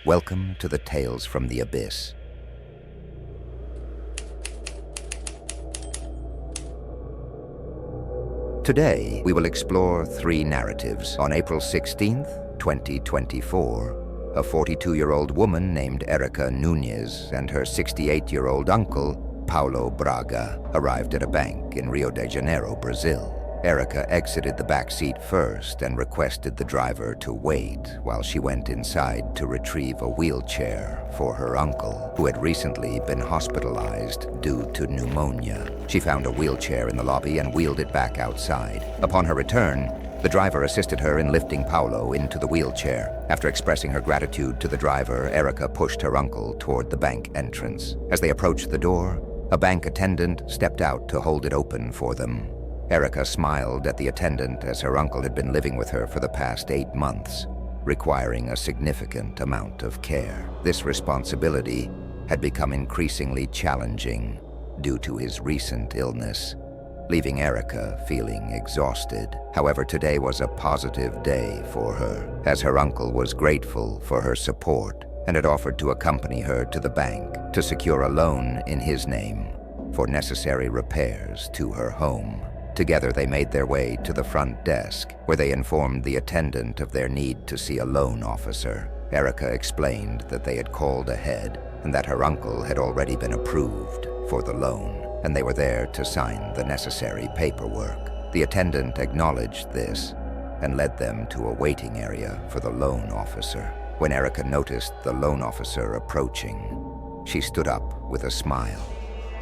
Welcome to the Tales from the Abyss. Today, we will explore three narratives. On April 16th, 2024, a 42-year-old woman named Erica Nunez and her 68-year-old uncle, Paulo Braga, arrived at a bank in Rio de Janeiro, Brazil. Erica exited the back seat first and requested the driver to wait while she went inside to retrieve a wheelchair for her uncle, who had recently been hospitalized due to pneumonia. She found a wheelchair in the lobby and wheeled it back outside. Upon her return, the driver assisted her in lifting Paulo into the wheelchair. After expressing her gratitude to the driver, Erica pushed her uncle toward the bank entrance. As they approached the door, a bank attendant stepped out to hold it open for them. Erica smiled at the attendant as her uncle had been living with her for the past 8 months, requiring a significant amount of care. This responsibility had become increasingly challenging due to his recent illness, leaving Erica feeling exhausted. However, today was a positive day for her, as her uncle was grateful for her support and had offered to accompany her to the bank to secure a loan in his name for necessary repairs to her home. Together, they made their way to the front desk, where they informed the attendant of their need to see a loan officer. Erica explained that they had called ahead and that her uncle had already been approved for the loan, and they were there to sign the necessary paperwork. The attendant acknowledged this and led them to a waiting area for the loan officer. When Erica noticed the loan officer approaching, she stood up with a smile,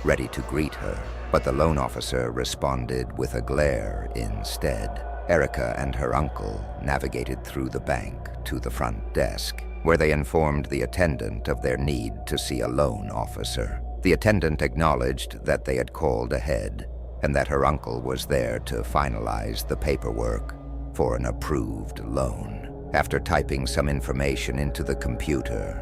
ready to greet her. But the loan officer responded with a glare instead. Erica and her uncle navigated through the bank to the front desk, where they informed the attendant of their need to see a loan officer. The attendant acknowledged that they had called ahead and that her uncle was there to finalize the paperwork for an approved loan. After typing some information into the computer,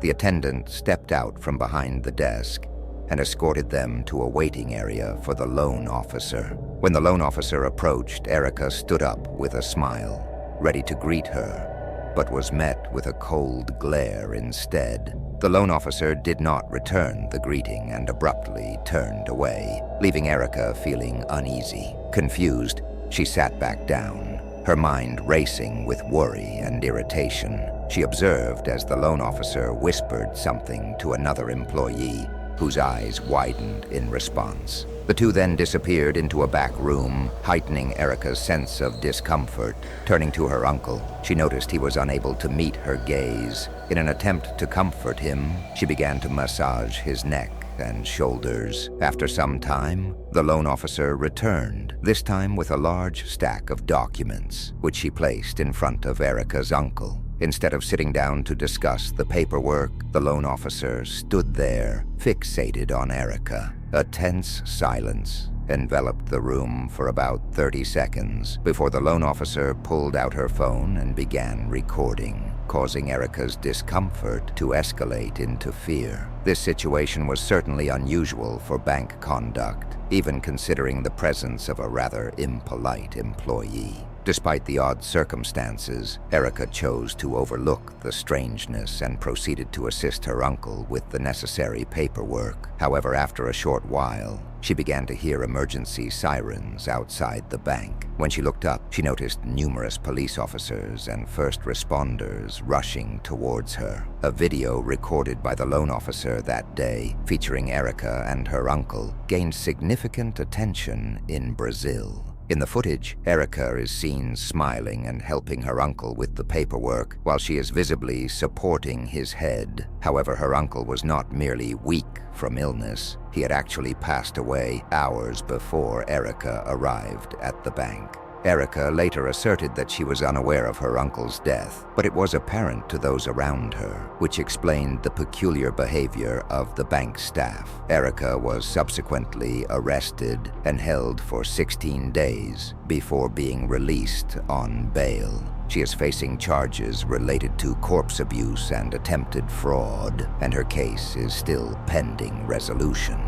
the attendant stepped out from behind the desk and escorted them to a waiting area for the loan officer. When the loan officer approached, Erica stood up with a smile, ready to greet her, but was met with a cold glare instead. The loan officer did not return the greeting and abruptly turned away, leaving Erica feeling uneasy. Confused, she sat back down, her mind racing with worry and irritation. She observed as the loan officer whispered something to another employee, whose eyes widened in response. The two then disappeared into a back room, heightening Erica's sense of discomfort. Turning to her uncle, she noticed he was unable to meet her gaze. In an attempt to comfort him, she began to massage his neck and shoulders. After some time, the loan officer returned, this time with a large stack of documents, which she placed in front of Erica's uncle. Instead of sitting down to discuss the paperwork, the loan officer stood there, fixated on Erica. A tense silence enveloped the room for about 30 seconds before the loan officer pulled out her phone and began recording, causing Erica's discomfort to escalate into fear. This situation was certainly unusual for bank conduct, even considering the presence of a rather impolite employee. Despite the odd circumstances, Erica chose to overlook the strangeness and proceeded to assist her uncle with the necessary paperwork. However, after a short while, she began to hear emergency sirens outside the bank. When she looked up, she noticed numerous police officers and first responders rushing towards her. A video recorded by the loan officer that day, featuring Erica and her uncle, gained significant attention in Brazil. In the footage, Erica is seen smiling and helping her uncle with the paperwork, while she is visibly supporting his head. However, her uncle was not merely weak from illness. He had actually passed away hours before Erica arrived at the bank. Erica later asserted that she was unaware of her uncle's death, but it was apparent to those around her, which explained the peculiar behavior of the bank staff. Erica was subsequently arrested and held for 16 days before being released on bail. She is facing charges related to corpse abuse and attempted fraud, and her case is still pending resolution.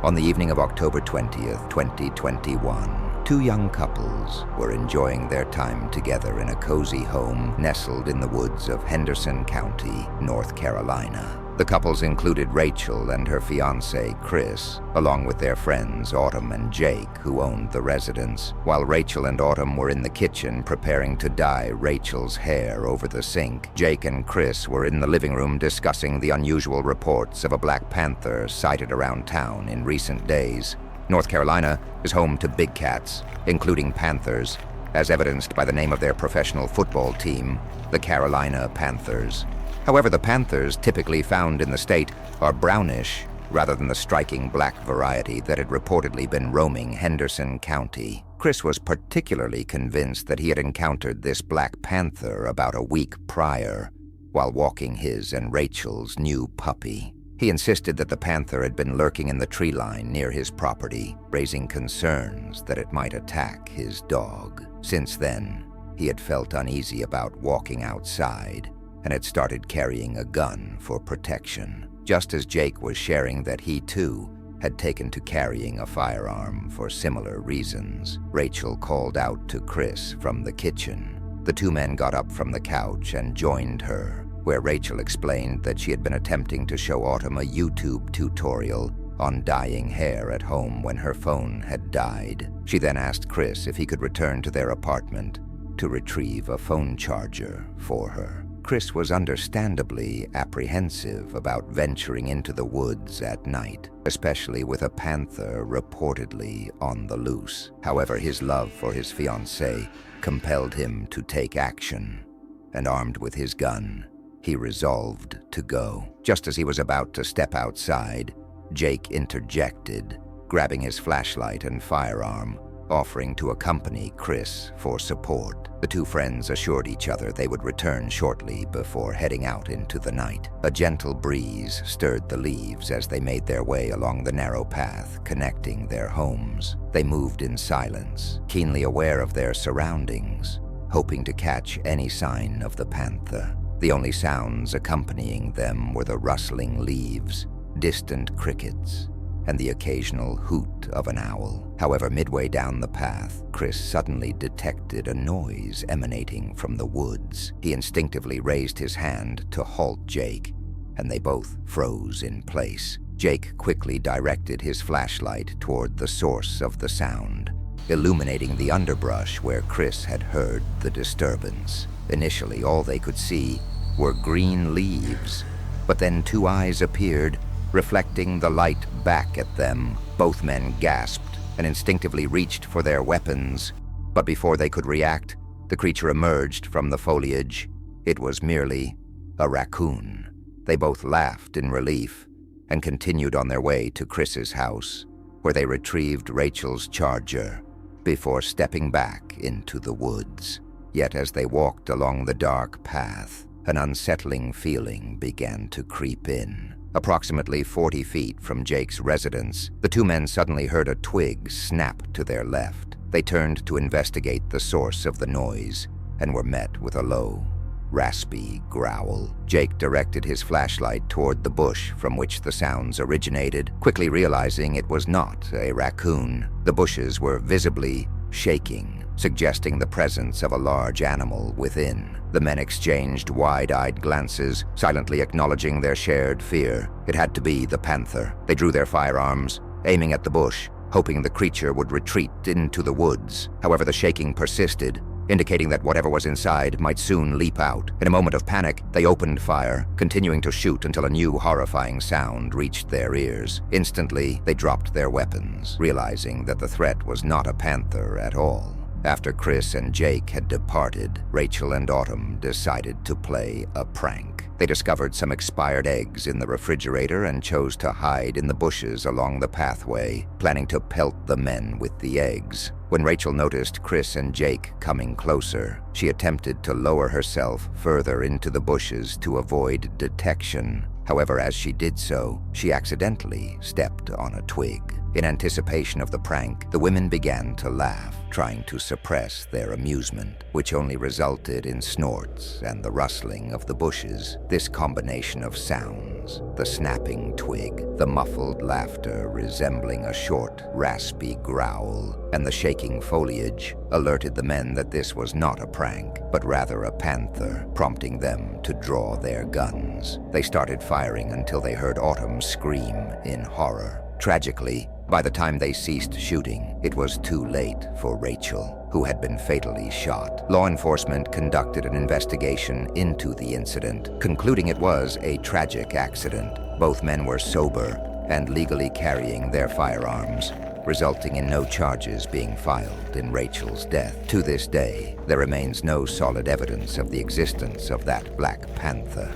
On the evening of October 20th, 2021, Two young couples were enjoying their time together in a cozy home nestled in the woods of Henderson County, North Carolina. The couples included Rachel and her fiancé, Chris, along with their friends Autumn and Jake, who owned the residence. While Rachel and Autumn were in the kitchen preparing to dye Rachel's hair over the sink, Jake and Chris were in the living room discussing the unusual reports of a black panther sighted around town in recent days. North Carolina is home to big cats, including panthers, as evidenced by the name of their professional football team, the Carolina Panthers. However, the panthers typically found in the state are brownish rather than the striking black variety that had reportedly been roaming Henderson County. Chris was particularly convinced that he had encountered this black panther about a week prior while walking his and Rachel's new puppy. He insisted that the panther had been lurking in the tree line near his property, raising concerns that it might attack his dog. Since then, he had felt uneasy about walking outside and had started carrying a gun for protection. Just as Jake was sharing that he, too, had taken to carrying a firearm for similar reasons, Rachel called out to Chris from the kitchen. The two men got up from the couch and joined her, where Rachel explained that she had been attempting to show Autumn a YouTube tutorial on dyeing hair at home when her phone had died. She then asked Chris if he could return to their apartment to retrieve a phone charger for her. Chris was understandably apprehensive about venturing into the woods at night, especially with a panther reportedly on the loose. However, his love for his fiancée compelled him to take action, and armed with his gun, he resolved to go. Just as he was about to step outside, Jake interjected, grabbing his flashlight and firearm, offering to accompany Chris for support. The two friends assured each other they would return shortly before heading out into the night. A gentle breeze stirred the leaves as they made their way along the narrow path connecting their homes. They moved in silence, keenly aware of their surroundings, hoping to catch any sign of the panther. The only sounds accompanying them were the rustling leaves, distant crickets, and the occasional hoot of an owl. However, midway down the path, Chris suddenly detected a noise emanating from the woods. He instinctively raised his hand to halt Jake, and they both froze in place. Jake quickly directed his flashlight toward the source of the sound, illuminating the underbrush where Chris had heard the disturbance. Initially, all they could see were green leaves, but then two eyes appeared, reflecting the light back at them. Both men gasped and instinctively reached for their weapons, but before they could react, the creature emerged from the foliage. It was merely a raccoon. They both laughed in relief and continued on their way to Chris's house, where they retrieved Rachel's charger before stepping back into the woods. Yet as they walked along the dark path, an unsettling feeling began to creep in. Approximately 40 feet from Jake's residence, the two men suddenly heard a twig snap to their left. They turned to investigate the source of the noise and were met with a low, raspy growl. Jake directed his flashlight toward the bush from which the sounds originated, quickly realizing it was not a raccoon. The bushes were visibly shaking, suggesting the presence of a large animal within. The men exchanged wide-eyed glances, silently acknowledging their shared fear. It had to be the panther. They drew their firearms, aiming at the bush, hoping the creature would retreat into the woods. However, the shaking persisted, indicating that whatever was inside might soon leap out. In a moment of panic, they opened fire, continuing to shoot until a new horrifying sound reached their ears. Instantly, they dropped their weapons, realizing that the threat was not a panther at all. After Chris and Jake had departed, Rachel and Autumn decided to play a prank. They discovered some expired eggs in the refrigerator and chose to hide in the bushes along the pathway, planning to pelt the men with the eggs. When Rachel noticed Chris and Jake coming closer, she attempted to lower herself further into the bushes to avoid detection. However, as she did so, she accidentally stepped on a twig. In anticipation of the prank, the women began to laugh, trying to suppress their amusement, which only resulted in snorts and the rustling of the bushes. This combination of sounds, the snapping twig, the muffled laughter resembling a short, raspy growl, and the shaking foliage, alerted the men that this was not a prank, but rather a panther, prompting them to draw their guns. They started firing until they heard Autumn scream in horror. Tragically, by the time they ceased shooting, it was too late for Rachel, who had been fatally shot. Law enforcement conducted an investigation into the incident, concluding it was a tragic accident. Both men were sober and legally carrying their firearms, resulting in no charges being filed in Rachel's death. To this day, there remains no solid evidence of the existence of that Black Panther.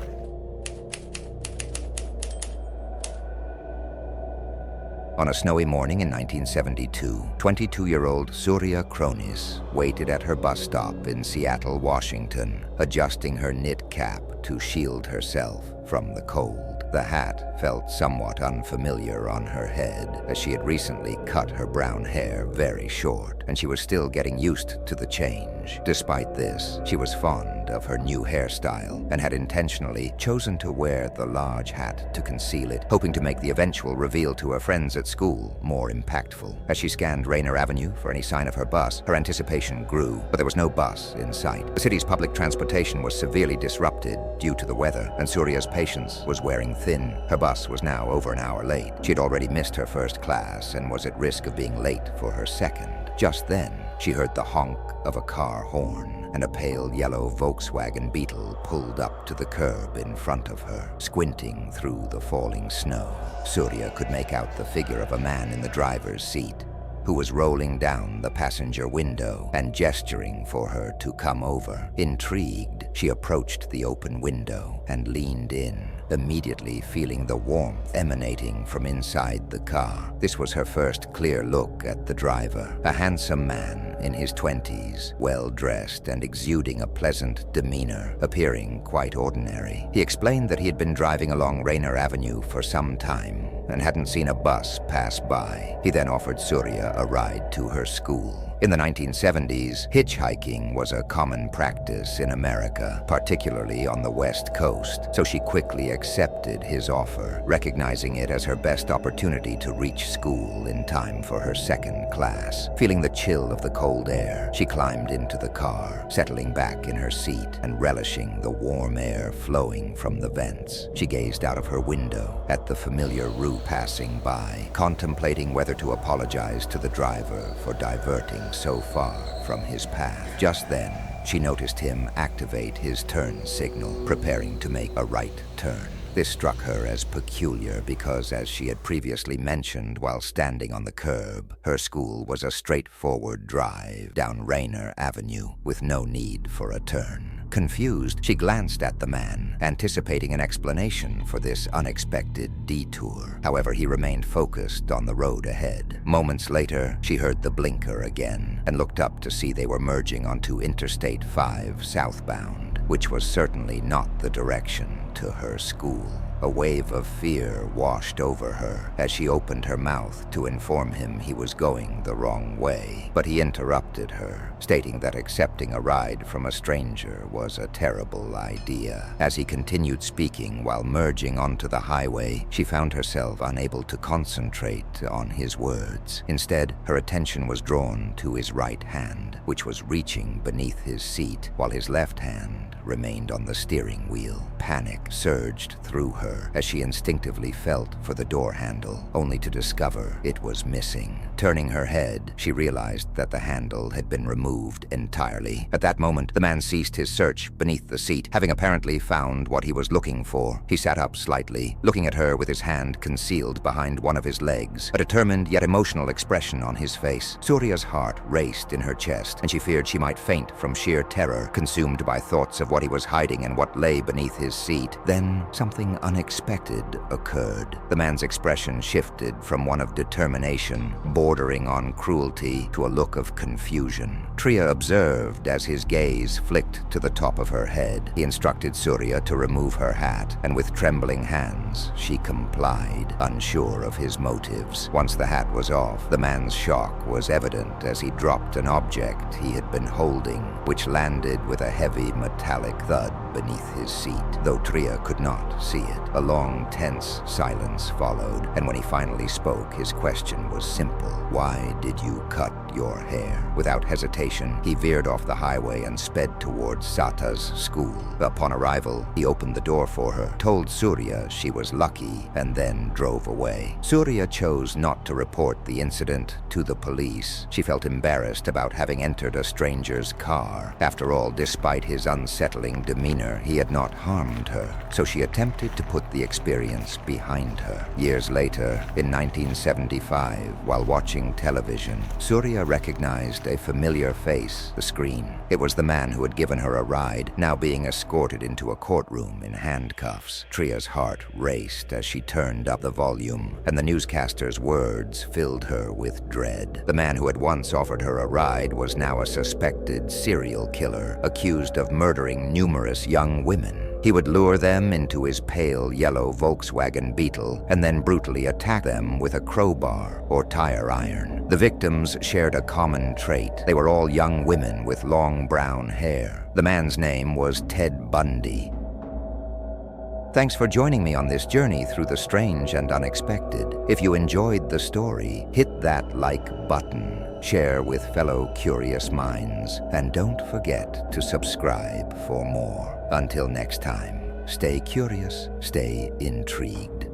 On a snowy morning in 1972, 22-year-old Surya Kronis waited at her bus stop in Seattle, Washington, adjusting her knit cap to shield herself from the cold. The hat felt somewhat unfamiliar on her head, as she had recently cut her brown hair very short, and she was still getting used to the change. Despite this, she was fond of her new hairstyle and had intentionally chosen to wear the large hat to conceal it, hoping to make the eventual reveal to her friends at school more impactful. As she scanned Rainer Avenue for any sign of her bus, her anticipation grew, but there was no bus in sight. The city's public transportation was severely disrupted due to the weather, and Surya's patience was wearing thin. Her bus was now over an hour late. She had already missed her first class and was at risk of being late for her second. Just then, she heard the honk of a car horn, and a pale yellow Volkswagen Beetle pulled up to the curb in front of her. Squinting through the falling snow, Surya could make out the figure of a man in the driver's seat, who was rolling down the passenger window and gesturing for her to come over. Intrigued, she approached the open window and leaned in, immediately feeling the warmth emanating from inside the car. This was her first clear look at the driver, a handsome man in his 20s, well-dressed and exuding a pleasant demeanor, appearing quite ordinary. He explained that he had been driving along Rainer Avenue for some time and hadn't seen a bus pass by. He then offered Surya a ride to her school. In the 1970s, hitchhiking was a common practice in America, particularly on the West Coast, so she quickly accepted his offer, recognizing it as her best opportunity to reach school in time for her second class. Feeling the chill of the cold air, she climbed into the car, settling back in her seat and relishing the warm air flowing from the vents. She gazed out of her window at the familiar route passing by, contemplating whether to apologize to the driver for diverting so far from his path. Just then, she noticed him activate his turn signal, preparing to make a right turn. This struck her as peculiar because, as she had previously mentioned while standing on the curb, her school was a straightforward drive down Rainer Avenue with no need for a turn. Confused, she glanced at the man, anticipating an explanation for this unexpected detour. However, he remained focused on the road ahead. Moments later, she heard the blinker again and looked up to see they were merging onto Interstate 5 southbound, which was certainly not the direction to her school. A wave of fear washed over her as she opened her mouth to inform him he was going the wrong way. But he interrupted her, stating that accepting a ride from a stranger was a terrible idea. As he continued speaking while merging onto the highway, she found herself unable to concentrate on his words. Instead, her attention was drawn to his right hand, which was reaching beneath his seat, while his left hand remained on the steering wheel. Panic surged through her as she instinctively felt for the door handle, only to discover it was missing. Turning her head, she realized that the handle had been removed entirely. At that moment, the man ceased his search beneath the seat, having apparently found what he was looking for. He sat up slightly, looking at her with his hand concealed behind one of his legs, a determined yet emotional expression on his face. Surya's heart raced in her chest, and she feared she might faint from sheer terror, consumed by thoughts of what he was hiding and what lay beneath his seat. Then something unexpected occurred. The man's expression shifted from one of determination, bordering on cruelty, to a look of confusion. Tria observed as his gaze flicked to the top of her head. He instructed Surya to remove her hat, and with trembling hands, she complied, unsure of his motives. Once the hat was off, the man's shock was evident as he dropped an object he had been holding, which landed with a heavy metallic thud beneath his seat, though Tria could not see it. A long, tense silence followed, and when he finally spoke, his question was simple. Why did you cut your hair? Without hesitation, he veered off the highway and sped towards Sata's school. Upon arrival, he opened the door for her, told Surya she was lucky, and then drove away. Surya chose not to report the incident to the police. She felt embarrassed about having entered a stranger's car. After all, despite his unsettling demeanor, he had not harmed her, so she attempted to put the experience behind her. Years later, in 1975, while watching television, Surya recognized a familiar face, the screen. It was the man who had given her a ride, now being escorted into a courtroom in handcuffs. Tria's heart raced as she turned up the volume, and the newscaster's words filled her with dread. The man who had once offered her a ride was now a suspected serial killer, accused of murdering numerous young women. He would lure them into his pale yellow Volkswagen Beetle and then brutally attack them with a crowbar or tire iron. The victims shared a common trait. They were all young women with long brown hair. The man's name was Ted Bundy. Thanks for joining me on this journey through the strange and unexpected. If you enjoyed the story, hit that like button, share with fellow curious minds, and don't forget to subscribe for more. Until next time, stay curious, stay intrigued.